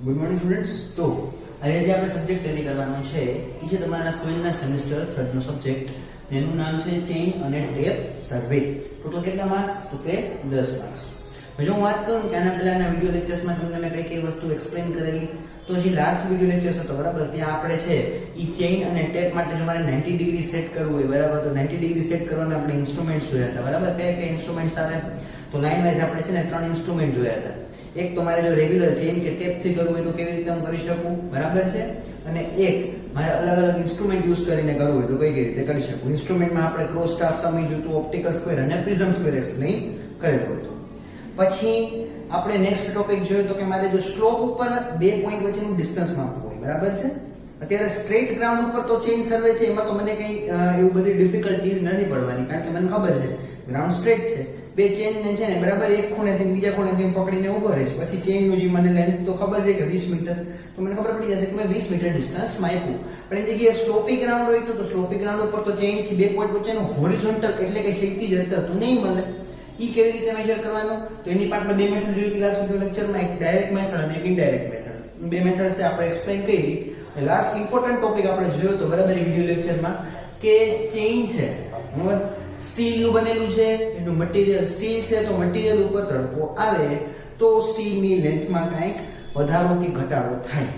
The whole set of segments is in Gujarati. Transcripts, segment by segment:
Good morning students. તો આજે જે આપણે સબ્જેક્ટ સ્ટડી કરવાનો છે એ છે તમારા સિવિલના સેમેસ્ટર 3 નો સબ્જેક્ટ, જેનું નામ છે ચેઇન અને ટેપ સર્વે. ટોટલ કેટલા માર્ક્સ? તો કે 10 માર્ક્સ. જો હું વાત કરું કે આના પહેલાના વિડિયો લેક્ચર્સમાં તમને મેં કઈ વસ્તુ એક્સપ્લેન કરેલી, તો જે લાસ્ટ વિડિયો લેક્ચર્સ હતો બરાબર, ત્યાં આપણે છે એ ચેઇન અને ટેપ માટે જો મારે 90 ડિગ્રી સેટ કરવું હોય બરાબર, તો 90 ડિગ્રી સેટ કરવાના આપણે ઇન્સ્ટ્રુમેન્ટ્સ જોયા હતા બરાબર. કયા કયા ઇન્સ્ટ્રુમેન્ટ્સ આવે? તો લાઈન વાઇઝ આપણે છે ને 3 ઇન્સ્ટ્રુમેન્ટ જોયા હતા. એક તો મારે જો રેગ્યુલર ચેઇન કે ટેપ થી કરવું હોય તો કેવી રીતે હું કરી શકું બરાબર છે, અને એક મારે અલગ અલગ ઇન્સ્ટ્રુમેન્ટ યુઝ કરીને કરવું હોય તો કઈ રીતે કરી શકું. ઇન્સ્ટ્રુમેન્ટમાં આપણે ક્રોસ સ્ટાફ સમજ્યું હતું, ઓપ્ટિકલ સ્ક્વેર અને પ્રિઝમ સ્ક્વેર એક્સપ્લેન કરેલું હતું. પછી આપણે નેક્સ્ટ ટોપિક જોયો તો કે મારે જો સ્લોપ ઉપર બે પોઈન્ટ વચ્ચેનું ડિસ્ટન્સ માપવું હોય બરાબર છે. અત્યારે સ્ટ્રેટ ગ્રાઉન્ડ ઉપર તો ચેઇન સર્વે છે, એમાં તો મને કઈ એવું બધી ડિફિકલ્ટીઝ નથી પડવાની, કારણ કે મને ખબર છે ગ્રાઉન્ડ સ્ટ્રેટ છે, બે ચેઇન ને છે ને બરાબર એક ખૂણેથી બીજા ખૂણેથી પકડીને ઊભો રહીશ. પછી ચેઇન નું જે મને લેન્થ તો ખબર છે કે 20 મીટર, તો મને ખબર પડી જશે કે મેં 20 મીટર ડિસ્ટન્સ માપ્યું. પણ એ જગ્યાએ સ્લોપી ગ્રાઉન્ડ હોય તો સ્લોપી ગ્રાઉન્ડ ઉપર તો ચેઇન થી બે પોઈન્ટ વચ્ચેનું હોરિઝોન્ટલ એટલે કે ક્ષિતિજ અંતર તો નહીં મળે. ઈ કેવી રીતે મેજર કરવાનું? તો એની પર આપણે બે મેથડ જોઈ હતી લાસ્ટ વિડિયો લેક્ચરમાં, એક ડાયરેક્ટ મેથડ અને એક ઇનડાયરેક્ટ મેથડ. બે મેથડ છે આપણે એક્સપ્લેન કરી. લાસ્ટ ઇમ્પોર્ટન્ટ ટોપિક આપણે જોયો તો બરાબર વિડિયો લેક્ચરમાં કે ચેઇન છે બરાબર સ્ટીલ નું બનેલું છે, એનું મટીરીયલ સ્ટીલ છે, તો મટીરીયલ ઉપર તડકો આવે તો સ્ટીલની લેન્થમાં કંઈક વધારો કે ઘટાડો થાય.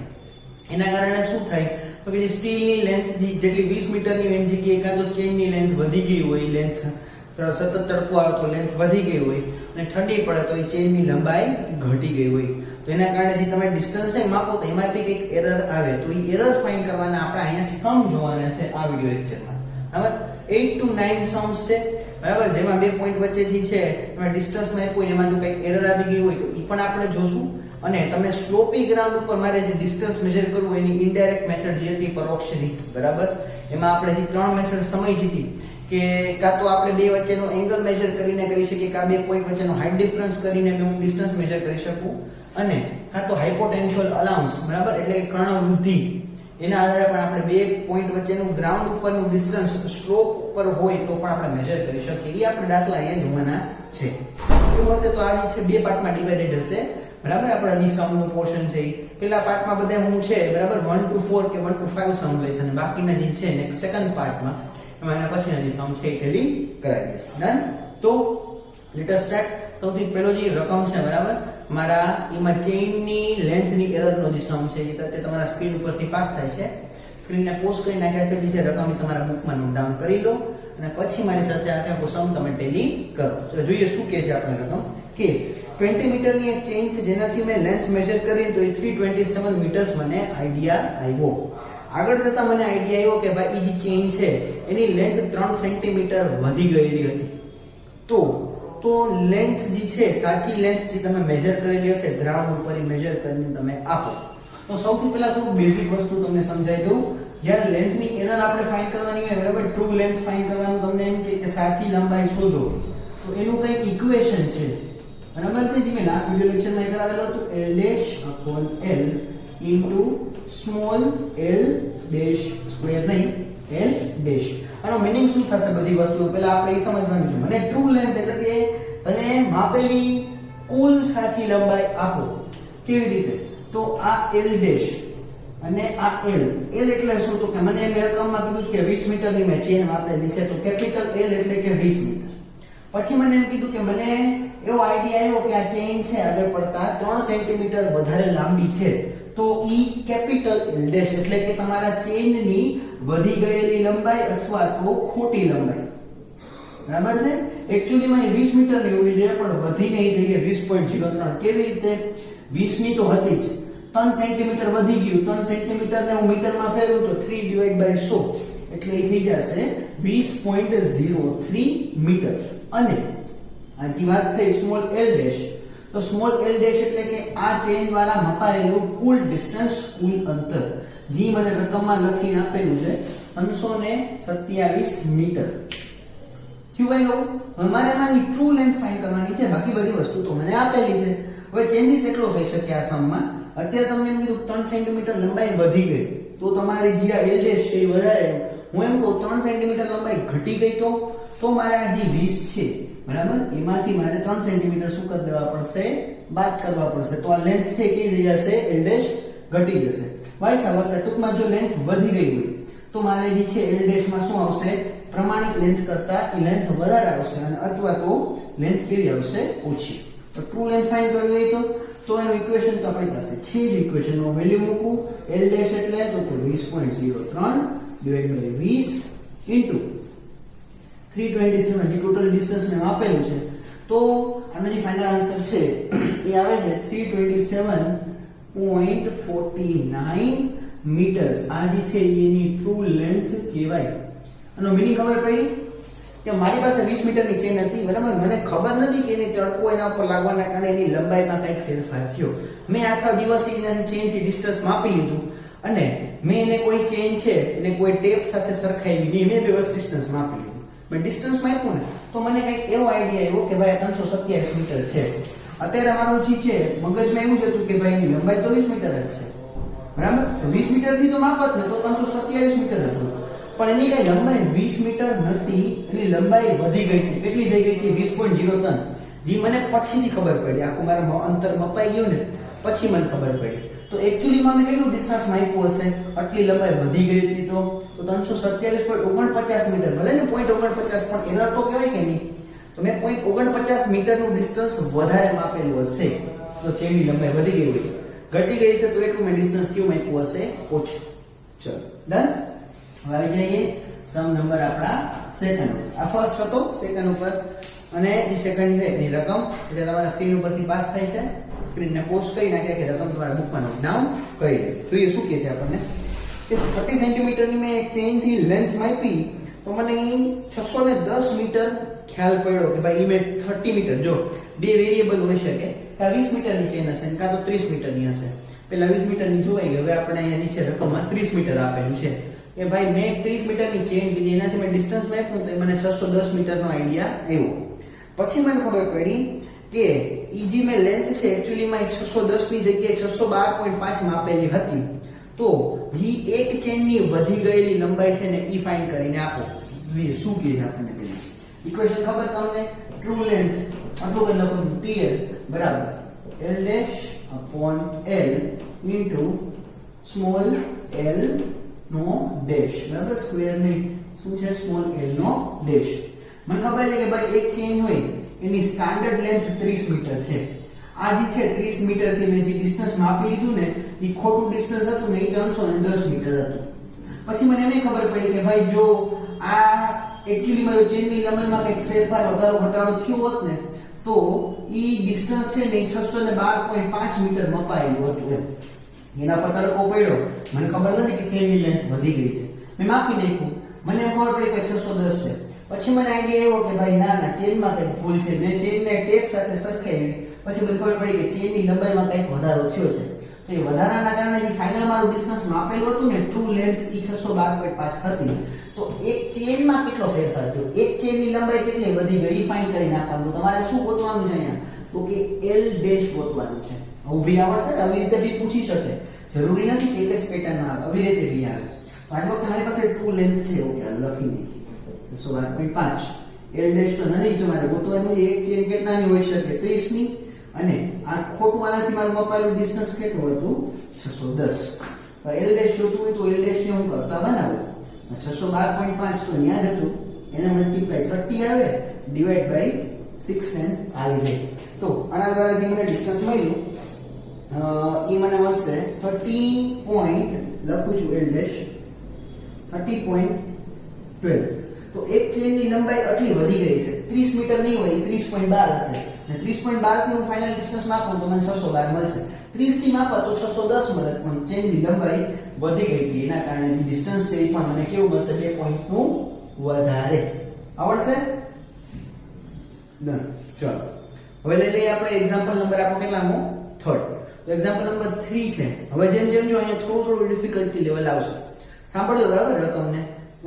એના કારણે શું થાય તો કે જે સ્ટીલની લેન્થ જેટલી 20 મીટરની હોય એની જગ્યાએ કાં તો ચેઇનની લેન્થ વધી ગઈ હોય, લેન્થ સતત તડકો આવે તો લેન્થ વધી ગઈ હોય, અને ઠંડી પડે તો એ ચેઇનની લંબાઈ ઘટી ગઈ હોય. તો એના કારણે જે તમે ડિસ્ટન્સ માપો તો એમાં બી કંઈક એરર આવે, તો એ એરર ફાઇન્ડ કરવાના આપણે અહીંયા સમ જોવાના છે આ વિડિયો લેક્ચરમાં. બરાબર 8 to 9 સમ્સ છે બરાબર, જેમાં બે પોઈન્ટ વચ્ચે જે છે એમાં ડિસ્ટન્સ માપ્યું એમાં જો કંઈક એરર આવી ગઈ હોય તો એ પણ આપણે જોશું. અને તમે સ્લોપી ગ્રાઉન્ડ ઉપર મારે જે ડિસ્ટન્સ મેજર કરવું એની ઇનડાયરેક્ટ મેથડ જે હતી પરોક્ષ રીત બરાબર, એમાં આપણે જે 3 મેથડ સમજી હતી કે કાં તો આપણે બે વચ્ચેનો એંગલ મેજર કરીને કરી શકીએ, કાં બે પોઈન્ટ વચ્ચેનો હાઇટ ડિફરન્સ કરીને હું ડિસ્ટન્સ મેજર કરી શકું, અને કાં તો હાઇપોટેન્શિયલ અલાઉન્સ બરાબર એટલે કે કર્ણ વૃદ્ધિ, એના આધારે પણ આપણે બે પોઈન્ટ વચ્ચેનું ગ્રાઉન્ડ ઉપરનું ડિસ્ટન્સ સ્લોપ ઉપર હોય તો પણ આપણે મેજર કરી શકીએ. એ આપણે દાખલા અહીંયા જોવાના છે. એવું હશે તો આ જે છે બે પાર્ટમાં ડિવાઇડેડ હશે બરાબર. આપણે હજી સમનું પોર્શન છે પેલા પાર્ટમાં બધા હું છે બરાબર 1 to 4 કે 1 to 5 સમ લઈશ, અને બાકીના જે છે નેક્સ્ટ સેકન્ડ પાર્ટમાં એમાં એના પછીના જે સમ છે એ ટેલી કરાવી દઈશ. ડન. તો લેટ અસ સ્ટાર્ટ. સૌથી પહેલો જે રકમ છે બરાબર મારા એમાં ચેઇનની લેન્થની એરરનો જે સમ છે એ તમારા સ્ક્રીન ઉપરથી પાસ થાય છે. સ્ક્રીનને પોઝ કરી નાખ્યા પછી જે રકમ તમારા બુકમાં નોટ ડાઉન કરી લો, અને પછી મારી સાથે આખો સમ તમે ટેલી કરો. ચલો જોઈએ શું કહે છે આપણે રકમ. કે 20 મીટરની એક ચેઇન છે જેનાથી મેં લેન્થ મેજર કરી તો એ 327 મીટર્સ મને આઈડિયા આવ્યો. આગળ જતા મને આઈડિયા આવ્યો કે ભાઈ એ જે ચેઇન છે એની લેન્થ 3 સેન્ટીમીટર વધી ગયેલી હતી. તો લેન્થ જે છે સાચી લેન્થ જે તમે મેજર કરેલી હશે ગ્રાઉન્ડ ઉપર એ મેજર કરીને તમે આપો. તો સૌથી પહેલા થોડું બેઝિક વસ્તુ તમને સમજાવી દઉં. જ્યારે લેન્થની એરર આપણે ફાઇન્ડ કરવાની હોય બરાબર, ટ્રુ લેન્થ ફાઇન્ડ કરવાનું તમને એમ કે સાચી લંબાઈ શોધો, તો એનું કંઈક ઇક્વેશન છે બરાબર છે, જે મેં લાસ્ટ વિડિયો લેક્ચરમાં કરાવેલો હતો. L into small l dash square નહીં l dash. આનો મીનિંગ શું થશે બધી વસ્તુઓ પહેલા આપણે એ સમજવાનું છે. મને ટ્રુ લેન્થ એટલે કે તને માપેલી કુલ સાચી લંબાઈ આપો. કેવી રીતે? તો આ l dash અને આ l એટલે શું? તો કે મને એમ રકમમાં કીધું કે 20 મીટરની મેં ચેન વાપરેલી છે, તો કેપિટલ L એટલે કે 20 મીટર. પછી મને એમ કીધું કે મને એવો આઈડિયા આવ્યો કે આ ચેઇન છે આગળ પડતા 3 સેન્ટીમીટર વધારે લાંબી છે, તો ઈ કેપિટલ L ડેશ એટલે કે તમારા ચેઇનની વધી ગયેલી લંબાઈ અથવા તો ખોટી લંબાઈ બરાબર છે. એક્ચ્યુઅલીમાં એ 20 મીટર ની હોવી જોઈએ પણ વધીને એ થઈ ગઈ 20.03. કેવી રીતે? 20 ની તો હતી જ, 3 સેન્ટીમીટર વધી ગયું, 3 સેન્ટીમીટર ને હું મીટરમાં ફેરવું તો 3/100 એટલે એ થઈ જશે 20.03 મીટર. અને આજી વાત થઈ સ્મોલ l ડેશ, તો સ્મોલ l ડેશ એટલે કે આ ચેન દ્વારા મપાયેલું કુલ ડિસ્ટન્સ, કુલ અંતર, જે મને રકમમાં લખીને આપેલું છે 527 મીટર. ક્યું ગયું? અમારે મારી ટ્રુ લેન્થ ફાઇન્ડ કરવાની છે, બાકી બધી વસ્તુ તો મને આપેલી છે. હવે ચેન્જીસ એટલો થઈ શકે આ સમમાં. અત્યારે તમને એમ કીધું 3 સેન્ટીમીટર લંબાઈ વધી ગઈ, તો તમારી જે l ડેશ છે એ વધારે. હું એમ કહું 3 સેન્ટીમીટર લંબાઈ ઘટી ગઈ તો મારા જે 20 છે બરાબર, એમાંથી મારે 3 સેન્ટીમીટર શું કરી દેવા પડશે, બાદ કરવા પડશે. તો આ લેન્થ છે કે થઈ જશે, l ડેશ ઘટી જશે. વાઇસ આવશે, ટૂંકમાં જો લેન્થ વધી ગઈ હોય તો મારે જે છે l ડેશ માં શું આવશે, પ્રમાણિત લેન્થ કરતા એ લેન્થ વધારે આવશે, અને અથવા તો લેન્થ કેવી આવશે, ઓછી. તો ટ્રુ લેન્થ ફાઇન્ડ કરવી હોય તો એનું ઇક્વેશન તો આપણી પાસે છે જ. ઇક્વેશન નો વેલ્યુ મૂકું, l ડેશ એટલે તો કે 20.03 ડિવાઇડ બાય 20 ઇન્ટુ 327 જે ટોટલ ડિસ્ટન્સ મેં આપેલું છે. તો આનો જે ફાઇનલ આન્સર છે એ આવે છે 327.49 મીટર્સ. આ જે છે એની ટ્રુ લેન્થ કહેવાય. આનો મીનિંગ ખબર પડી કે મારી પાસે 20 મીટરની ચેન હતી, બરાબર, મને ખબર નથી કે એની તડકો એના ઉપર લાગવાના કારણે એની લંબાઈમાં કંઈક ફેરફાર થયો. મેં આખા દિવસે એના ચેનથી ડિસ્ટન્સ માપી લીધું અને મેં એને કોઈ ચેન છે એને કોઈ ટેપ સાથે સરખાવી નહીં, મેં બસ ડિસ્ટન્સ માપી લીધું. મેં ડિસ્ટન્સ માપ્યું ને તો મને કંઈક એવો આઈડિયા આવ્યો કે ભાઈ 327 મીટર છે. અત્યારે મારું જે છે મગજમાં એવું જ હતું કે ભાઈ એની લંબાઈ તો 20 મીટર જ છે, બરાબર, 20 મીટરથી તો માપત ને તો 327 મીટર હતું. પણ એની કઈ લંબાઈ 20 મીટર નથી, એની લંબાઈ વધી ગઈ હતી. કેટલી થઈ ગઈ હતી, 20.03. જે મને પછીની ખબર પડી, આખું મારા અંતર મપાઈ ગયું ને પછી મને ખબર પડી. તો એકચ્યુઅલીમાં મેં કેટલું ડિસ્ટન્સ માપ્યું હશે, આટલી લંબાઈ વધી ગઈ હતી. તો 327.49 મીટર, ભલે ને 0.49, પણ એરર તો કહેવાય કે નહીં. તો મેં 0.49 મીટરનું ડિસ્ટન્સ વધારે માપેલું હશે. તો ચેનની લંબાઈ વધી ગઈ હોય, ઘટી ગઈ છે તો એટલું મેં ડિસ્ટન્સ કેવું માપ્યું હશે, ઓછું. ચલો ડન. હવે આવી જઈએ સમ નંબર આપણા સેકન્ડ. આ ફર્સ્ટ હતો સેકન્ડ ઉપર, અને એ સેકન્ડ છે એની રકમ એટલે તમારા સ્ક્રીન ઉપરથી પાસ થાય છે. સ્ક્રીનને પોસ્ટ કરી નાખ્યા કે રકમ તમારા બુકમાં નોટ ડાઉન કરી લે. જોઈએ શું કહે છે આપણને કે 30 સેન્ટીમીટરની મેં એક ચેનથી લેન્થ માપી તો મને 610 મીટર ખ્યાલ પડ્યો કે ભાઈ મેં 30 મીટર, જો બે વેરિયેબલ હોઈ શકે, કાં 20 મીટરની ચેન હશે કાં તો 30 મીટરની હશે. પેલા 20 મીટરની જોવાઈ ગઈ, હવે આપણે અહીંયા નીચે રકમમાં 30 મીટર આપેલું છે કે ભાઈ મેં 30 મીટરની ચેન લીધી, એનાથી મેં ડિસ્ટન્સ માપ્યું તો મને 610 મીટરનો આઈડિયા આવ્યો. પછી મને ખબર પડી કે ઈ જે મેં લેન્થ છે એકચ્યુઅલીમાં 610 ની જગ્યાએ 612.5 માપેલી હતી. તો જે એક ચેનની વધી ગયેલી લંબાઈ છે ને ઈ ફાઇન્ડ કરીને આપો. જોઈએ શું કહે છે આપણને. પેલી ઇક્વેશન ખબર તમને, ટ્રુ લેન્થ આટલું કે લખું TL બરાબર L dash upon L into small l નો ડેશ, બરાબર, સ્ક્વેર નહીં, શું છે સ્મોલ l નો ડેશ. મને ખબર છે કે ભાઈ એક ચેન હોય એની સ્ટાન્ડર્ડ લેન્થ 30 મીટર છે. આ જે છે 30 મીટર થી મેં જે ડિસ્ટન્સ માપી લીધું ને એ ખોટું ડિસ્ટન્સ હતું ને એ 310 મીટર હતું. પછી મને એમ ખબર પડી કે ભાઈ જો આ એકચ્યુઅલીમાં જો ચેનની લંબાઈમાં કંઈક ફેરફાર વધારો ઘટાડો થયો હોત ને તો ઈ ડિસ્ટન્સ છે ને 612.5 મીટર મપાયેલું હતું. એના પર તડકો પડ્યો, મને ખબર નથી કે ચેનની લેન્થ વધી ગઈ છે, મેં માપી નાખ્યું, મને ખબર પડી કે 610 છે. પછી મને આઈડિયા આવ્યો કે ભાઈ ના ના ચેનમાં કંઈક ભૂલ છે, મેં ચેનને ટેપ સાથે સરખાવી. પછી મને ખબર પડી કે ચેનની લંબાઈમાં કંઈક વધારો થયો છે. તો એ વધારાના કારણે જે ફાઇનલ મારું ડિસ્ટન્સ માપેલું હતું ને ટ્રુ લેન્થ એ 612.5 હતી. તો એક ચેનમાં કેટલો ફેરફાર થયો, એક ચેનની લંબાઈ કેટલી વધી ગઈ એ ફાઇન્ડ કરીને આપવાનું. તો તમારે શું ગોતવાનું છે અહીંયા, તો કે L ડેશ ગોતવાનું છે. ઊભી આવડશે, આવી રીતે બી પૂછી શકે, જરૂરી નથી કે એક જ પેટર્નમાં આવે, આવી રીતે બી આવે. તો આ વખતે મારી પાસે ટ્રુ લેન્થ છે, ઓકે લખી નાખી 612.5. L ડેશ તો નથી તમારે ગોતવાનું, એક ચેન કેટલાની હોઈ શકે, 30 ની, અને આ ખોટું આનાથી મારું મપાયેલું ડિસ્ટન્સ કેટલું હતું, 610. તો L ડેશ જોતું હોય તો L ડેશ ને હું કરતા બનાવું. 612.5 તો ન્યા જ હતું, એને મલ્ટીપ્લાય 30 આવે ડિવાઇડ બાય 6 આવી જાય. તો આના દ્વારા જે મને ડિસ્ટન્સ મળ્યું એ મને મળશે 30 પોઈન્ટ, લખું છું L ડેશ 30.12. તો એક ચેનની લંબાઈ આટલી વધી ગઈ છે, 30 મીટર નહીં હોય, 30.12 હશે, અને 30.12 થી હું ફાઇનલ ડિસ્ટન્સ માપું તો મને 612 મળશે. 30 થી માપા તો 610 મળે, પણ ચેનની લંબાઈ વધી ગઈ હતી એના કારણે જે ડિસ્ટન્સ છે એ પણ મને કેવું મળશે, 2 પોઈન્ટનું વધારે. આવડશે? ડન. ચલો હવે લઈ લઈએ આપણે એક્ઝામ્પલ નંબર આપણો કેટલામો, થર્ડ. તો એક્ઝામ્પલ નંબર 3 છે. હવે જેમ જેમ જો અહીંયા થોડું ડિફિકલ્ટી લેવલ આવશે, સાંભળજો બરાબર રકમને,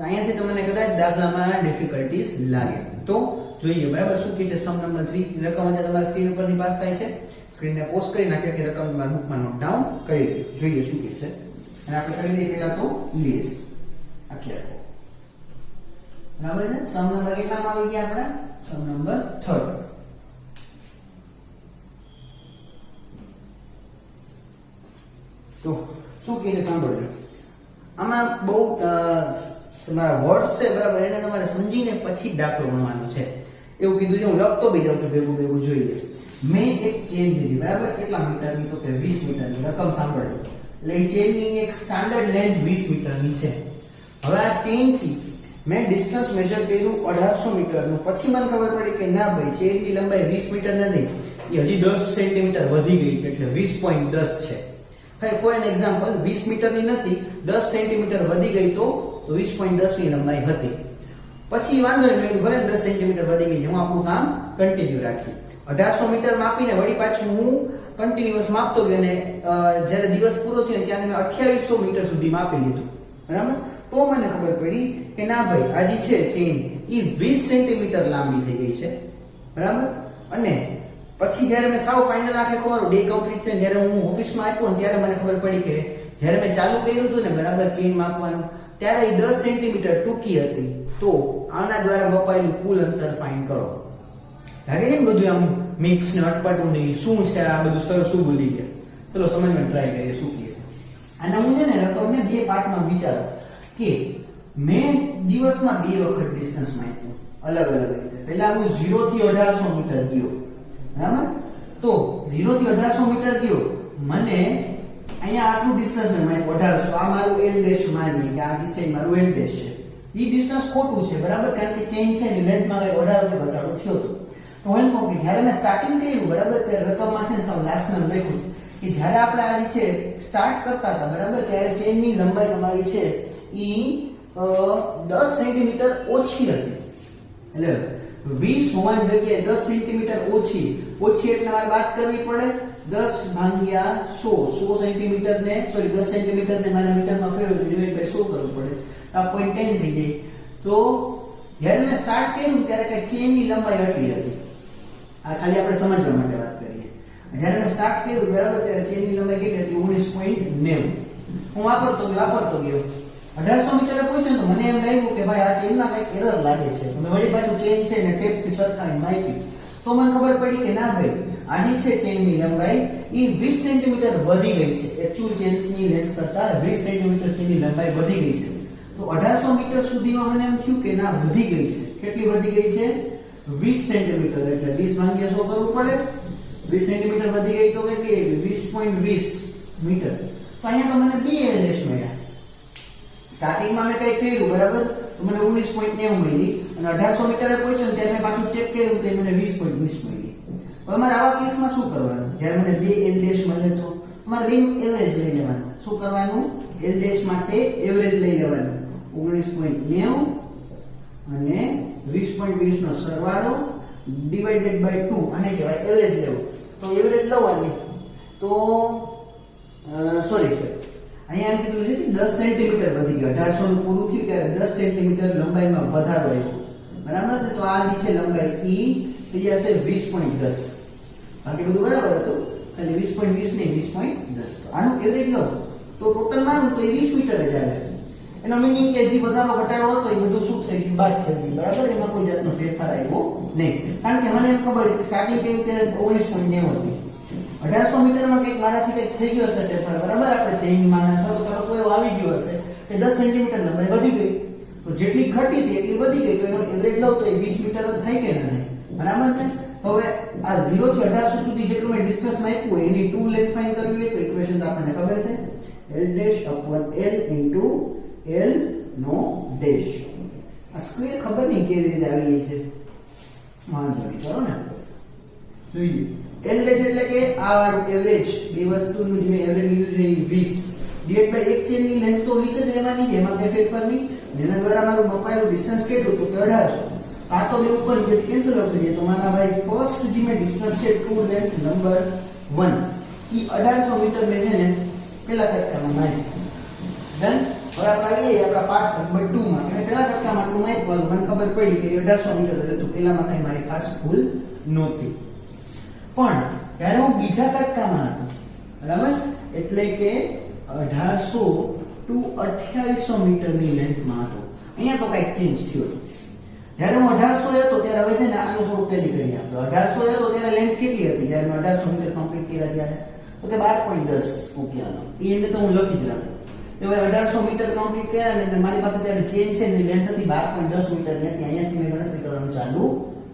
અહીંયાથી તમને કદાચ દાખલામાં ડિફિકલ્ટીઝ લાગે. તો જોઈએ બરાબર શું કહે છે સમ નંબર 3. રકમ આજે તમારા સ્ક્રીન ઉપરથી પાસ થાય છે, સ્ક્રીનને પોસ્ટ કરી નાખ્યા કે રકમ તમારા બુકમાં નોટ ડાઉન કરી લે. જોઈએ શું કહે છે, અને આપણે કરી દઈએ પહેલા તો ઇરેઝ આખી આખો. બરાબર છે. સમ નંબર કેટલામાં આવી ગયા આપણા, સમ નંબર 3 તો શું કહે છે સાંભળજો. આમાં બહુ તમારા વર્ડ્સ છે બરાબર, એને તમારે સમજીને પછી દાખલો ગણવાનો છે. એવું કીધું છે, હું લખતો બી જાઉં છું ભેગું ભેગું જોઈએ. મેં એક ચેન લીધી બરાબર, કેટલા મીટરની? તો કે 20 મીટરની. રકમ સાંભળજો. એટલે એ ચેનની એક સ્ટાન્ડર્ડ લેન્થ 20 મીટરની છે. હવે આ ચેનથી મેં ડિસ્ટન્સ મેજર કર્યું 1800 મીટરનું. પછી મને ખબર પડી કે ના ભાઈ, ચેનની લંબાઈ 20 મીટર નથી, એ હજી 10 સેન્ટીમીટર વધી ગઈ છે, એટલે 20.10 છે. ખાલી ફોર એન એક્ઝામ્પલ, 20 મીટરની નથી, 10 સેન્ટીમીટર વધી ગઈ તો 20.10 ની લંબાઈ હતી. પછી વાંધો નહીં, ભલે 10 સેન્ટીમીટર વધી ગઈ છે, હું આપણું કામ કન્ટિન્યુ રાખી. 1800 મીટર માપીને વળી પાછું હું કન્ટિન્યુઅસ માપતો ગયો અને જ્યારે દિવસ પૂરો થયો ત્યારે મેં 2800 મીટર સુધી માપી લીધું. બરાબર? તો મને ખબર પડી કે ના ભાઈ, આ જે છે ચેન એ 20 સેન્ટીમીટર લાંબી થઈ ગઈ છે. બરાબર? અને પછી જ્યારે મેં સાવ ફાઇનલ આખે ખબર ડે કમ્પ્લીટ થયો, જ્યારે હું ઓફિસમાં આવ્યો ને ત્યારે મને ખબર પડી કે જ્યારે મેં ચાલુ કર્યું હતું ને બરાબર ચેન માપવાનું, ત્યારે એ 10 સેન્ટીમીટર ટૂંકી હતી. તો આના દ્વારા મપાયેલું કુલ અંતર ફાઇન્ડ કરો. લાગે છે ને બધું આમ મિક્સ ને અટપટું નહીં, શું છે આ બધું સરસ શું ભૂલી ગયા. ચલો સમજવાનું ટ્રાય કરીએ શું કહે છે. આના હું છે ને રકમને બે પાર્ટમાં વિચારો કે મેં દિવસમાં બે વખત ડિસ્ટન્સ માપ્યું અલગ અલગ રીતે. પહેલા હું 0 થી 1800 મીટર ગયો. બરાબર? તો 0 થી 1800 મીટર ગયો, મને અહીંયા આટલું ડિસ્ટન્સ મેં માપ્યું 1800. આ મારું એલ ડેશ માનીએ કે આ જે છે મારું એલ ડેશ છે. એ ડિસ્ટન્સ ખોટું છે બરાબર, કારણ કે ચેન છે ને લેન્થમાં કઈ વધારો કે ઘટાડો થયો હતો. તો એમ કહું કે જ્યારે મેં સ્ટાર્ટિંગ કર્યું બરાબર, ત્યારે રકમમાં છે ને સૌ લાસ્ટમાં લખ્યું કે જ્યારે આપણે આ જે છે સ્ટાર્ટ કરતા હતા બરાબર, ત્યારે ચેનની લંબાઈ તમારી છે ઈ 10 સેન્ટીમીટર ઓછી હતી. એટલે 20 હોવાની જગ્યાએ 10 સેન્ટીમીટર ઓછી એટલે મારે વાત કરવી પડે 10/100 સેન્ટીમીટર ને 10 સેન્ટીમીટર ને મારા મીટરમાં ફેરવો તો ડિવાઇડ બાય 100 કરવું પડે. આ 0.10 થઈ જાય. તો જ્યારે મેં સ્ટાર્ટ કર્યું ત્યારે કે ચેનની લંબાઈ આટલી હતી. આ ખાલી આપણે સમજવા માટે વાત કરીએ. જ્યારે મેં સ્ટાર્ટ કર્યું બરાબર, ત્યારે ચેનની લંબાઈ કેટલી હતી? 19.90. હું વાપરતો ગયો 1800 મીટરે પહોંચ્યો તો મને એમ લાગ્યું કે ભાઈ આ ચેનમાં કંઈક એરર લાગે છે. તો મેં વળી પાછું ચેન છે ને ટેપથી સરખાવીને માપી. તો મને ખબર પડી કે ના ભાઈ, આની છે ચેનની લંબાઈ એ 20 સેન્ટીમીટર વધી ગઈ છે. એક્ચ્યુઅલ ચેનની લેન્થ કરતા 20 સેન્ટીમીટર ચેનની લંબાઈ વધી ગઈ છે. તો 1800 મીટર સુધીમાં મને એમ થયું કે ના, વધી ગઈ છે. કેટલી વધી ગઈ છે? 20 સેન્ટીમીટર. એટલે 20/100 કરવું પડે. 20 સેન્ટીમીટર વધી ગઈ તો કેટલી? 20.20 મીટર. તો અહીંયા તો મને બે એલએસ મળ્યા. સ્ટાર્ટિંગમાં મેં કંઈ કર્યું બરાબર, તો મને 19.90 મળી, અને 1800 મીટરે પહોંચ્યો ત્યારે મેં પાછું ચેક કર્યું તો મને 20.20 મળી. હવે મારે આવા કેસમાં શું કરવાનું? જ્યારે મને બે એલએસ મળે તો મારે બે એવરેજ લઈ લેવાનું. શું કરવાનું? એલએસ માટે એવરેજ લઈ લેવાનું. 19.90 અને 20.20 નો સરવાળો ડિવાઇડેડ બાય 2, આને કહેવાય એવરેજ લેવું. તો એવરેજ લેવાની તો સોરી અહીંયા એમ કીધું છે કે 10 સેન્ટીમીટર વધી ગયો. 1800 નું પૂરું થયું ત્યારે 10 સેન્ટીમીટર લંબાઈમાં વધારો આવ્યો. બરાબર? તો આ જે છે લંબાઈ ઈ થઈ જશે 20.10. બાકી બધું બરાબર હતું, ખાલી 20.20 નહીં 20.10. તો આનું એવરેજ લો તો ટોટલ મારું તો એ 20 મીટર જ આવે. એનો મીનિંગ કે જે વધારો ઘટાડો હતો એ બધું શું થઈ ગયું? બાદ થઈ ગયું. બરાબર? એમાં કોઈ જાતનો ફેરફાર આવ્યો નહીં, કારણ કે મને એમ ખબર છે સ્ટાર્ટિંગ કેવી ત્યારે 19.90 હતી. 1800 મીટરમાં કંઈક મારાથી કંઈક થઈ ગયો હશે ફેરફાર. બરાબર? આપણે ચેઇનમાં અથવા તો કોઈ આવી ગયો હશે કે 10 સેન્ટીમીટર લંબાઈ વધી ગઈ. તો જેટલી ઘટી હતી એટલી વધી ગઈ, તો એનો એવરેજ લઉં તો એ 20 મીટર જ થાય કે ના થાય? બરાબર છે? હવે આ 0 થી 1800 સુધી જેટલું મેં ડિસ્ટન્સ માપ્યું એની ટુ લેન્થ ફાઇન્ડ કરવી હોય તો ઇક્વેશન તો આપણને ખબર છે, L' L નો ડેશ. આ સ્ક્વેર ખબર નહીં કેવી રીતે આવી છે, વાંધો નહીં, કરો ને જોઈએ. L' એટલે કે આ વાળું એવરેજ, બે વસ્તુનું જે મેં એવરેજ લીધું છે એ 20 ડિવાઇડ બાય એક ચેનની લેન્થ તો 20 જ રહેવાની છે, એમાં કઈ ફેરફાર નહીં. એના દ્વારા મારું મપાયેલું ડિસ્ટન્સ કેટલું? તો 1800. આ તો બે ઉપર જે કેન્સલ આઉટ થઈ જાય. તો મારા ભાઈ ફર્સ્ટ જે મેં ડિસ્ટન્સ છે ટ્રુ લેન્થ નંબર 1 ઈ 1800 મીટર મેં છે ને પેલા કટકામાં મારી. ધન હવે આપણે આવીએ આપણા પાર્ટ નંબર 2 માં. મેં પેલા કટકામાં આટલું માપ્યું, મને ખબર પડી કે 1800 મીટર એટલે તો પેલામાં કઈ મારી ખાસ ભૂલ નહોતી. પણ ત્યારે હું બીજા કટકામાં હતો, બરાબર? એટલે કે 1800 ટુ 2800 મીટરની લેન્થમાં હતો. અહીંયા તો કઈક ચેન્જ થયો હતો. જ્યારે હું 1800 હતો ત્યારે હવે છે ને આનું થોડું ટેલી કરીએ આપણે 1800 હતો ત્યારે લેન્થ કેટલી હતી જ્યારે મેં 1800 મીટર કમ્પ્લીટ કર્યા ત્યારે તો કે 12.10 મૂક્યાનો એને તો હું લખી જ રાખું હવે 1800 મીટર કમ્પ્લીટ કર્યા ને મારી પાસે ત્યારે ચેન છે ને લેન્થ હતી 12.10 મીટર ને અહીંયાથી મેં ગણતરી કરવાનું ચાલુ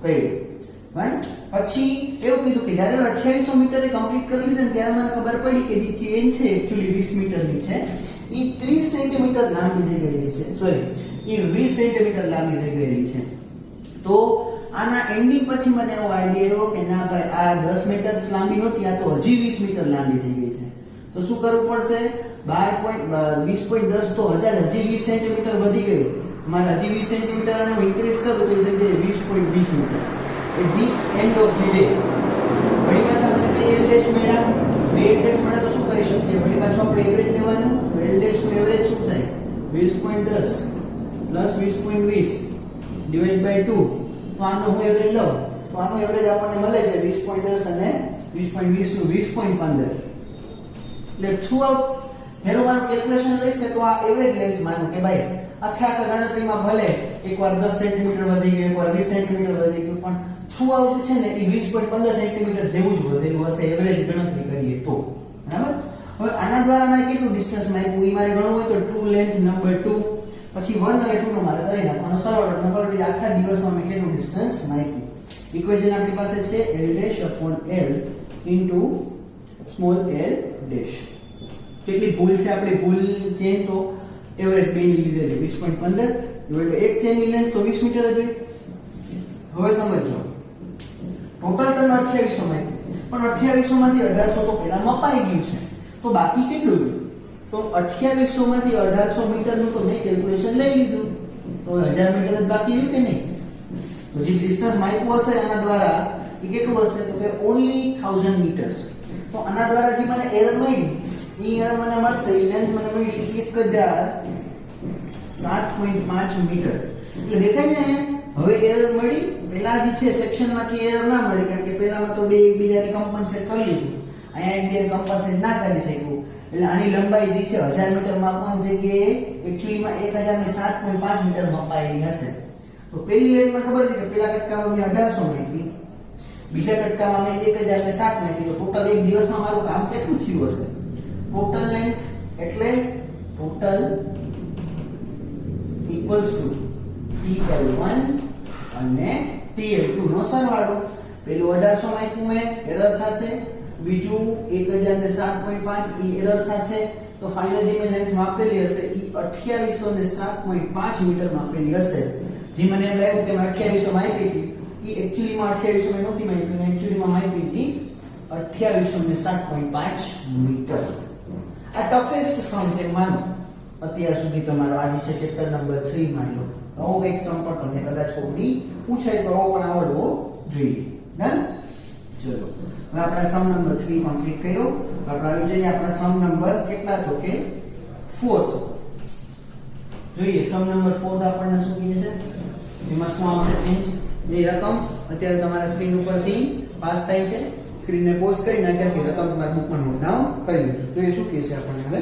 કર્યું બરાબર પછી એવું કીધું કે જ્યારે 2800 મીટરે કમ્પ્લીટ કરી લીધું ને ત્યારે મને ખબર પડી કે જે ચેન છે એક્ચ્યુઅલી 20 મીટરની છે એ 30 સેન્ટીમીટર લાંબી થઈ ગયેલી છે સોરી એ 20 સેન્ટીમીટર લાંબી થઈ ગયેલી છે તો આના એન્ડિંગ પછી મને એવો આઈડિયા આવ્યો કે ના ભાઈ આ 10 મીટર લાંબી નહોતી આ તો હજી 20 મીટર લાંબી થઈ ગઈ છે તો શું કરવું પડશે 20.10 તો હજી 20 સેન્ટીમીટર વધી ગયું મારે હજી 20 સેન્ટીમીટર અને હું ઇન્ક્રીઝ કરું તો એ થઈ જાય 20.20 meter at the end of the day વળી પાછા મને બે એલ ડેશ મળ્યા તો શું કરી શકીએ વળી પાછું આપણે એવરેજ લેવાનું તો એલ ડેશ નું એવરેજ શું થાય 20.10 પ્લસ 20.20 ડિવાઇડ બાય 2 તો આનો હું એવરેજ લઉં તો આનો એવરેજ આપણને મળે છે 20.10 અને 20.20 નું 20.15 એટલે થ્રુ આઉટ જ્યારે મારું કેલ્ક્યુલેશન લઈશ ને તો આ એવરેજ લેન્થ માનું કે ભાઈ આખા ગણતરીમાં ભલે એકવાર 10 સેન્ટીમીટર વધી ગયું એકવાર 20 સેન્ટીમીટર વધી ગયું પણ થ્રુ આઉટ છે ને એ 20.15 સેન્ટીમીટર જેવું જ વધેલું હશે એવરેજ ગણતરી કરીએ તો બરાબર હવે આના દ્વારા મારે કેટલું ડિસ્ટન્સ માપ્યું એ મારે ગણવું હોય તો ટ્રુ લેન્થ નંબર 2 પછી 1 અને 2 નો મારે કરી નાખવાનો સરવાળો નંબર એટલે આખા દિવસમાં મેં કેટલું ડિસ્ટન્સ માપ્યું ઇક્વેશન આપણી પાસે છે L' L small l dash કેટલી ભૂલ છે આપણી ભૂલ ચેન તો એવરેજ બે ની લીધેલી 20.15 એટલે એક ચેન ની લેન્થ તો 20 મીટર જ હોય હવે સમજો ટોટલ તમે 2800 માં પણ 2800 માંથી 1800 તો પહેલા મપાઈ ગયું છે તો બાકી કેટલું રહ્યું તો 2800 માંથી 1800 મીટર નું તો મેં કેલ્ક્યુલેશન લઈ લીધું તો 1000 મીટર જ બાકી રહ્યું કે નહીં તો જે ડિસ્ટન્સ માપ્યું હશે આના દ્વારા એ કેટલું હશે તો કે ઓન્લી 1000 મીટર્સ તો આના દ્વારા જે મને એરર મળી એ એરર મને મળશે એ લેન્થ મને મળી 1007.5 મીટર એટલે દેખાય છે હવે એરર મળી પહેલા જે છે સેક્શનમાંથી એરર ના મળી કારણ કે પહેલામાં તો બે એકબીજાને કમ્પન્સેટ કરી લીધું અહીંયા એકબીજાને કમ્પન્સેટ ના કરી શક્યું એટલે આની લંબાઈ જે છે 1000 મીટર માપવાની જગ્યાએ એક્ચ્યુઅલીમાં 1007.5 મીટર મપાયેલી હશે તો પહેલી લેન્થમાં ખબર છે કે પહેલા કટકામાં મેં 1800 માપી બીજા કટકામાં મેં 1007 માપી તો ટોટલ એક દિવસમાં મારું કામ કેટલું થયું હશે ટોટલ લેન્થ એટલે ટોટલ ઇક્વલ્સ ટુ TL1 અને TL2 નો સરવાળો પેલું 1800 માપ્યું મેં એરર સાથે બીજું 1007.5 ઈ એરર સાથે તો ફાઇનલ જે મેં લેન્થ માપેલી હશે ઈ 2807.5 મીટર માપેલી હશે જે મને એમ લાગ્યું કે મેં 2800 માપી હતી ઈ એક્ચ્યુઅલી માં 2800 માં નહોતી માપી મેં એક્ચ્યુઅલી માં માપી હતી 2807.5 મીટર આ ટફેસ્ટ સમ છે માનો અત્યાર સુધી તમારો આજે છે ચેપ્ટર નંબર 3 માં લો આવો કંઈક સમ પણ તમને કદાચ કોઈથી પૂછાય તો આવો પણ આવડવો જોઈએ ડન ચલો હવે આપણે સમ નંબર 3 કમ્પ્લીટ કર્યો આપણે આવી જઈએ આપણા સમ નંબર કેટલા તો કે 4th જોઈએ સમ નંબર 4th આપણને શું કહે છે એમાં શું આવશે ચેન્જ જે રકમ અત્યારે તમારા સ્ક્રીન ઉપરથી પાસ થાય છે સ્ક્રીનને પોઝ કરી નાખ્યા કે રકમ તમારા બુકમાં નોટ ડાઉન કરી લીધું જોઈએ શું કહે છે આપણને હવે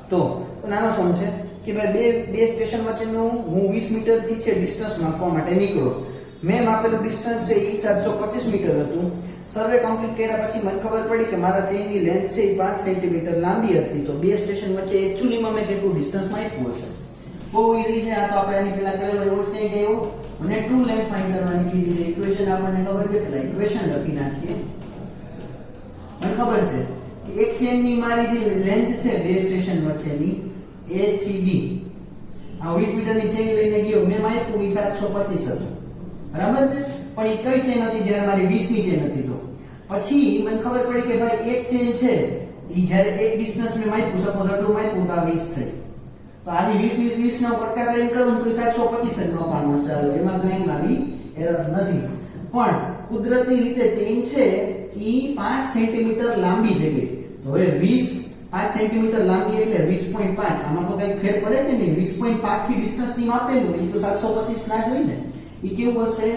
તો નાનો સમ છે કે ભાઈ બે સ્ટેશન વચ્ચેનું હું 20 મીટર થી છે ડિસ્ટન્સ માપવા માટે નીકળો મેં માપેલું ડિસ્ટન્સ છે એ 725 મીટર હતું સર્વે કમ્પ્લીટ કર્યા પછી મને ખબર પડી કે મારા ચેનની લેન્થ છે એ 5 સેન્ટીમીટર લાંબી હતી તો બે સ્ટેશન વચ્ચે એક્ચ્યુઅલીમાં મેં કેટલું ડિસ્ટન્સ માપ્યું હશે બહુ ઈઝી છે આ તો આપણે આની પહેલા કરેલો એવો જ કંઈ ગયો અને ટ્રુ લેન્થ ફાઇન્ડ કરવાની કીધી છે ઇક્વેશન આપણને ખબર છે એટલે ઇક્વેશન લખી નાખીએ મને ખબર છે કે એક ચેનની મારી જે લેન્થ છે બે સ્ટેશન વચ્ચેની A થી B આ 20 મીટરની ચેન લઈને ગયો મેં માપ્યું 725 હતું બરાબર છે પણ એ કઈ ચેન હતી જ્યારે મારી 20 ની ચેન હતી તો પછી મને ખબર પડી કે ભાઈ એક ચેન છે ઈ જ્યારે એક ડિસ્ટન્સ મેં માપ્યું સપોઝ આટલું માપ્યું તો આ 20 થઈ તો આની 20 નો કટકા કરીને કરું તો 725 જ માપવાનું હશે એમાં કઈ મારી એરર નથી પણ કુદરતી રીતે ચેન છે ઈ 5 સેન્ટીમીટર લાંબી થઈ ગઈ તો હવે 5 સેન્ટીમીટર લાંબી એટલે 20.5 આમાં તો કઈ ફેર પડે કે નહીં 20.5 થી ડિસ્ટન્સ ની માપેલું એ તો 725 ના જ હોય ને ઈ કેવું હશે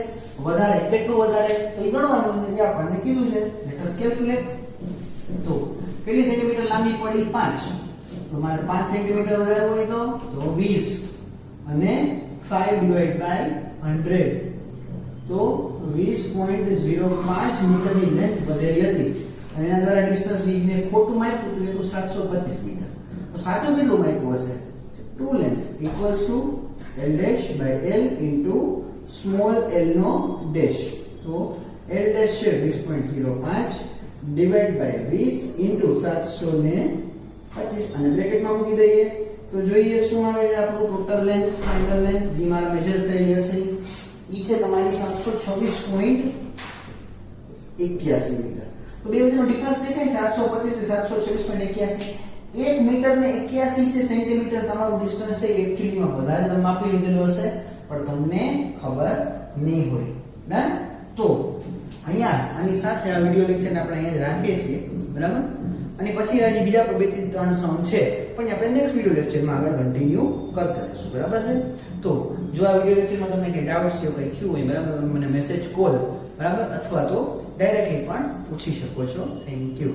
વધારે કેટલું વધારે તો ઈ ગણવાનું છે જે આપણને કીધું છે લેટ અસ કેલ્ક્યુલેટ તો કેટલી સેન્ટીમીટર લાંબી પડી 5 તો મારે 5 સેન્ટીમીટર વધારે હોય તો 20 અને 5 ડિવાઇડ બાય 100 તો 20.05 મીટરની લેન્થ વધેલી હતી અને એના દ્વારા ડિસ્ટન્સ ને ખોટું માપ્યું તો એ તો 725 મીટર. તો સાચું કેટલું માપ્યું હશે? True length equals to L dash by L into small l નો ડેશ. તો L ડેશ છે 20.05 ડિવાઇડ બાય 20 ઇન્ટુ 725 અને બ્રેકેટમાં મૂકી દઈએ તો જોઈએ શું આવે છે આપણું ટોટલ લેન્થ, ફાઇનલ લેન્થ જે મારા મેજર થયેલી હશે ઈ છે તમારી 726.81 મીટર. તો બે વચ્ચેનો ડિફરન્સ દેખાય છે 725 થી 726.81. 1 મીટર ને 81 છે સેન્ટીમીટર તમારું ડિસ્ટન્સ છે એક્ચ્યુઅલીમાં વધારે તમે માપી લીધેલું હશે પણ તમને ખબર નહીં હોય. ડન. તો અહીંયા આની સાથે આ વિડિયો લેક્ચરને આપણે અહીંયા જ રાખીએ છીએ, બરાબર? અને પછી હજી બીજા 2 થી 3 સમ છે પણ આપણે નેક્સ્ટ વિડિયો લેક્ચરમાં આગળ કન્ટિન્યુ કરતા રહીશું, બરાબર છે? તો જો આ વિડિયો લેક્ચરમાં તમને કંઈ ડાઉટ્સ કે કંઈ થયું હોય, બરાબર, તમે મને મેસેજ, કોલ, બરાબર, અથવા તો ડાયરેક્ટલી પણ પૂછી શકો છો. Thank you.